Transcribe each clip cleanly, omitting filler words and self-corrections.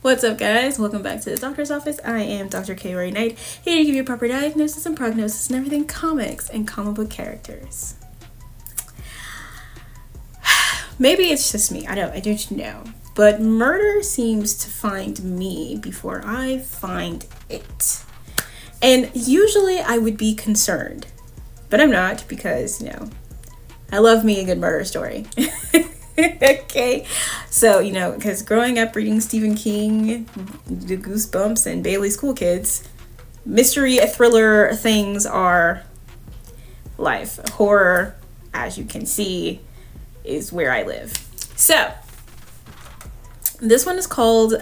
What's up, guys? Welcome back to the doctor's office. I am Dr. K. Ray Knight, here to give you a proper diagnosis and prognosis and everything comics and comic book characters. Maybe it's just me. I don't know. But murder seems to find me before I find it. And usually I would be concerned. But I'm not because, I love me a good murder story. Okay, so because growing up reading Stephen King, the Goosebumps, and Bailey's Cool Kids, mystery thriller things are life. Horror, as you can see, is where I live. So this one is called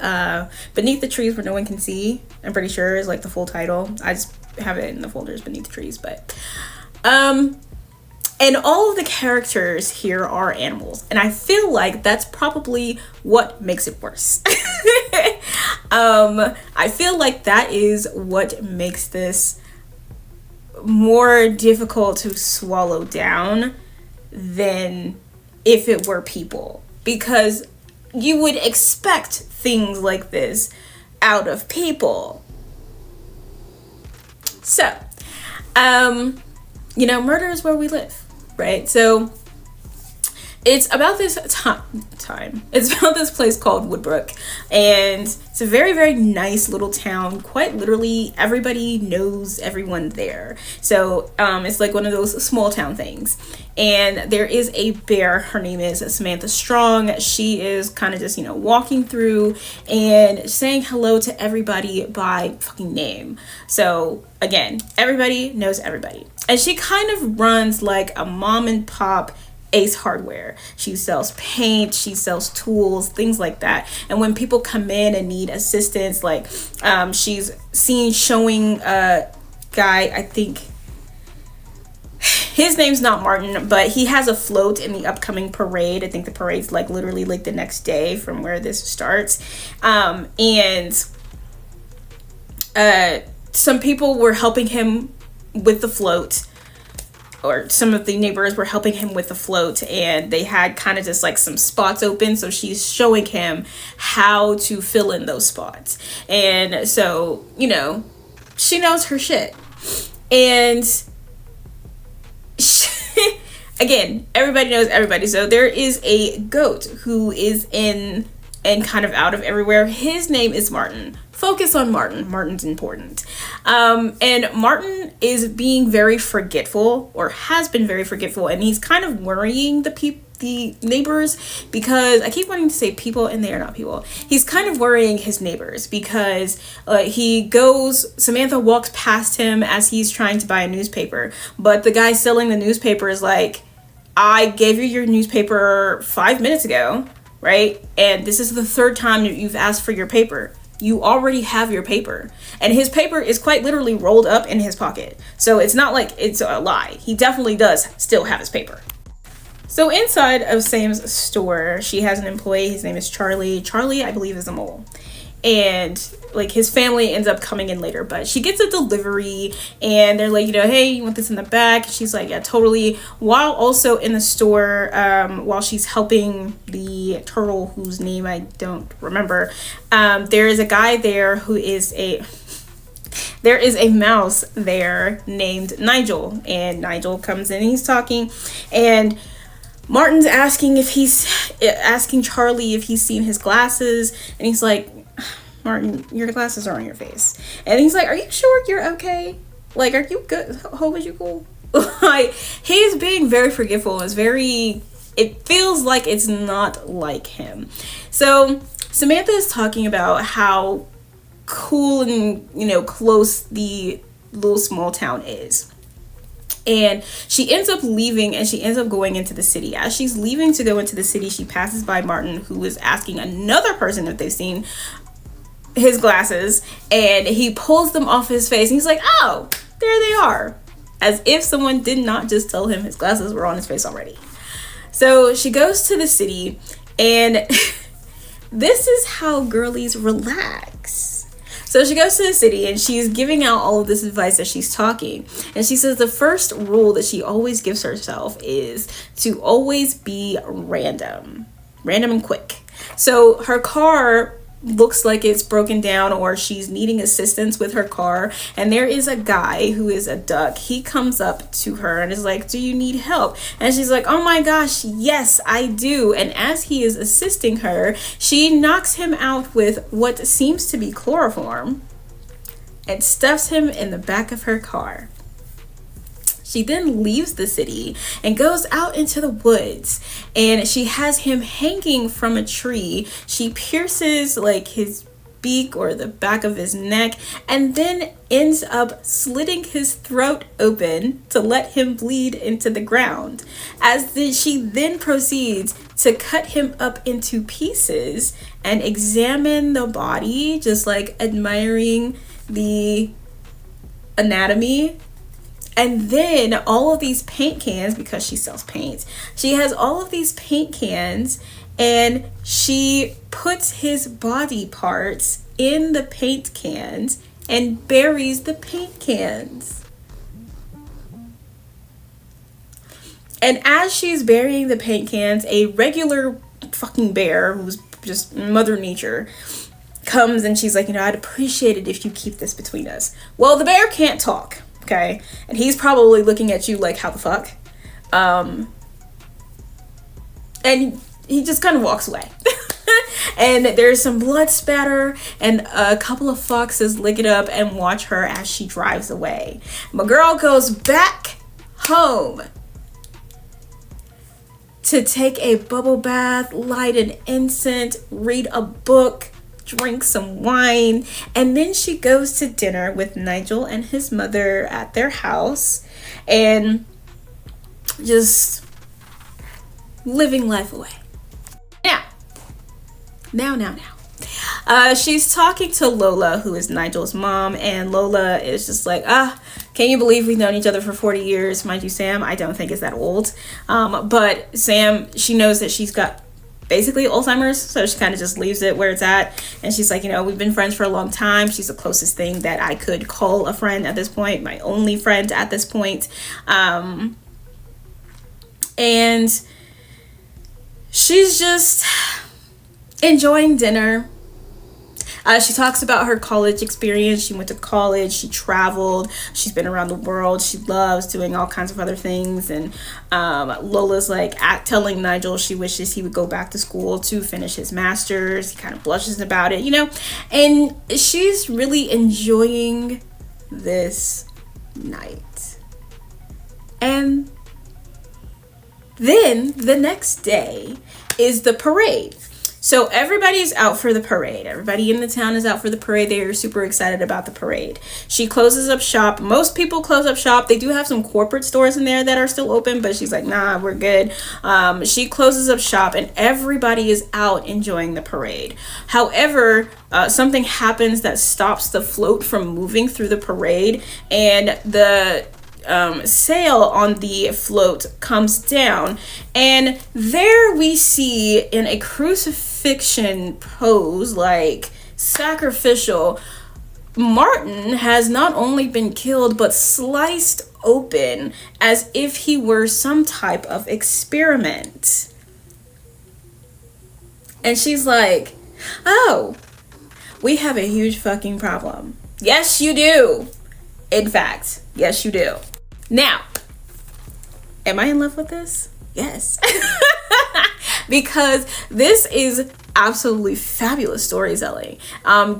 Beneath the Trees Where No One Can See. I'm pretty sure is like the full title. I just have it in the folders Beneath the Trees, but and all of the characters here are animals. And I feel like that's probably what makes it worse. I feel like that is what makes this more difficult to swallow down than if it were people. Because you would expect things like this out of people. So, murder is where we live. Right, so it's about this time. It's about this place called Woodbrook, and it's a very, very nice little town. Quite literally, everybody knows everyone there. So it's like one of those small town things. And there is a bear. Her name is Samantha Strong. She is kind of just walking through and saying hello to everybody by fucking name. So again, everybody knows everybody. And she kind of runs like a mom and pop Ace Hardware. She sells paint, she sells tools, things like that. And when people come in and need assistance, like she's seen showing a guy, I think his name's not Martin, but he has a float in the upcoming parade. I think the parade's like literally like the next day from where this starts. And some people were helping him with the float, or some of the neighbors were helping him with the float, and they had kind of just like some spots open. So she's showing him how to fill in those spots. And so, she knows her shit. And again, everybody knows everybody. So there is a goat who is in and kind of out of everywhere. His name is Martin. Focus on Martin. Martin's important. And Martin is being very forgetful, or has been very forgetful, and he's kind of worrying the neighbors, because I keep wanting to say people and they are not people. He's kind of worrying his neighbors because Samantha walks past him as he's trying to buy a newspaper, but the guy selling the newspaper is like, I gave you your newspaper 5 minutes ago, right? And this is the third time that you've asked for your paper. You already have your paper. And his paper is quite literally rolled up in his pocket. So it's not like it's a lie. He definitely does still have his paper. So inside of Sam's store, she has an employee. His name is Charlie. Charlie, I believe, is a mole. And like his family ends up coming in later, but she gets a delivery and they're like, hey, you want this in the back? She's like, yeah, totally. While also in the store, while she's helping the turtle whose name I don't remember, there is a guy there there is a mouse there named Nigel, and Nigel comes in and he's talking, and Martin's asking Charlie if he's seen his glasses, and he's like, Martin, your glasses are on your face. And he's like, are you sure you're okay? Like, are you good? Hope, is you cool? Like, he's being very forgetful. It feels like it's not like him. So Samantha is talking about how cool and, close the little small town is. And she ends up leaving and she ends up going into the city. As she's leaving to go into the city, she passes by Martin, who is asking another person if they've seen his glasses, and he pulls them off his face and he's like, oh, there they are, as if someone did not just tell him his glasses were on his face already. So she goes to the city, and this is how girlies relax. So she goes to the city and she's giving out all of this advice as she's talking, and she says the first rule that she always gives herself is to always be random and quick. So her car looks like it's broken down or she's needing assistance with her car, and there is a guy who is a duck. He comes up to her and is like, do you need help? And she's like, oh my gosh, yes, I do. And as he is assisting her, she knocks him out with what seems to be chloroform and stuffs him in the back of her car. She then leaves the city and goes out into the woods, and she has him hanging from a tree. She pierces like his beak or the back of his neck, and then ends up slitting his throat open to let him bleed into the ground. She then proceeds to cut him up into pieces and examine the body, just like admiring the anatomy. And then all of these paint cans, because she sells paint, she has all of these paint cans, and she puts his body parts in the paint cans and buries the paint cans. And as she's burying the paint cans, a regular fucking bear, who's just Mother Nature, comes, and she's like, I'd appreciate it if you keep this between us. Well, the bear can't talk. Okay, and he's probably looking at you like, how the fuck? And he just kind of walks away. And there's some blood spatter, and a couple of foxes lick it up and watch her as she drives away. My girl goes back home to take a bubble bath, light an incense, read a book, drink some wine, and then she goes to dinner with Nigel and his mother at their house, and just living life away. Now. She's talking to Lola, who is Nigel's mom, and Lola is just like, can you believe we've known each other for 40 years? Mind you, Sam, I don't think is that old. But Sam, she knows that she's got basically Alzheimer's, so she kind of just leaves it where it's at, and she's like, we've been friends for a long time. She's the closest thing that I could call a friend at this point, my only friend at this point. And she's just enjoying dinner. She talks about her college experience. She went to college, she traveled, she's been around the world, she loves doing all kinds of other things. And Lola's like telling Nigel she wishes he would go back to school to finish his master's. He kind of blushes about it, and she's really enjoying this night. And then the next day is the parade. So everybody's out for the parade. Everybody in the town is out for the parade. They are super excited about the parade. She closes up shop. Most people close up shop. They do have some corporate stores in there that are still open, but she's like, nah, we're good. She closes up shop, and everybody is out enjoying the parade. However, something happens that stops the float from moving through the parade, and the sail on the float comes down, and there we see in a crucifixion pose, like sacrificial, Martin has not only been killed but sliced open as if he were some type of experiment. And she's like, oh, we have a huge fucking problem. Yes, you do. In fact, yes, you do. Now, am I in love with this? Yes. Because this is absolutely fabulous storytelling.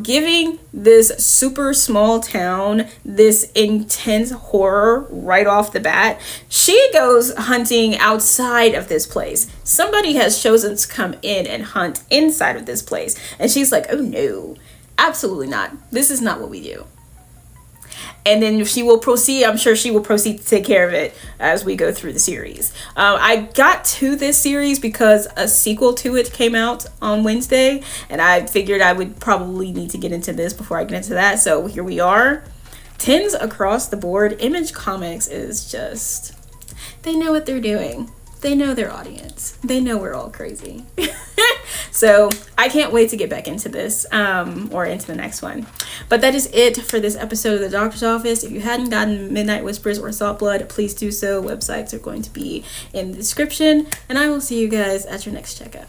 Giving this super small town this intense horror right off the bat. She goes hunting outside of this place. Somebody has chosen to come in and hunt inside of this place. And she's like, oh no, absolutely not. This is not what we do. And then she will proceed, I'm sure she will proceed to take care of it as we go through the series. I got to this series because a sequel to it came out on Wednesday, and I figured I would probably need to get into this before I get into that. So here we are. Tens across the board. Image Comics is just, they know what they're doing. They know their audience. They know we're all crazy. So I can't wait to get back into this or into the next one. But that is it for this episode of The Doctor's Office. If you hadn't gotten Midnight Whispers or Salt Blood, please do so. Websites are going to be in the description. And I will see you guys at your next checkup.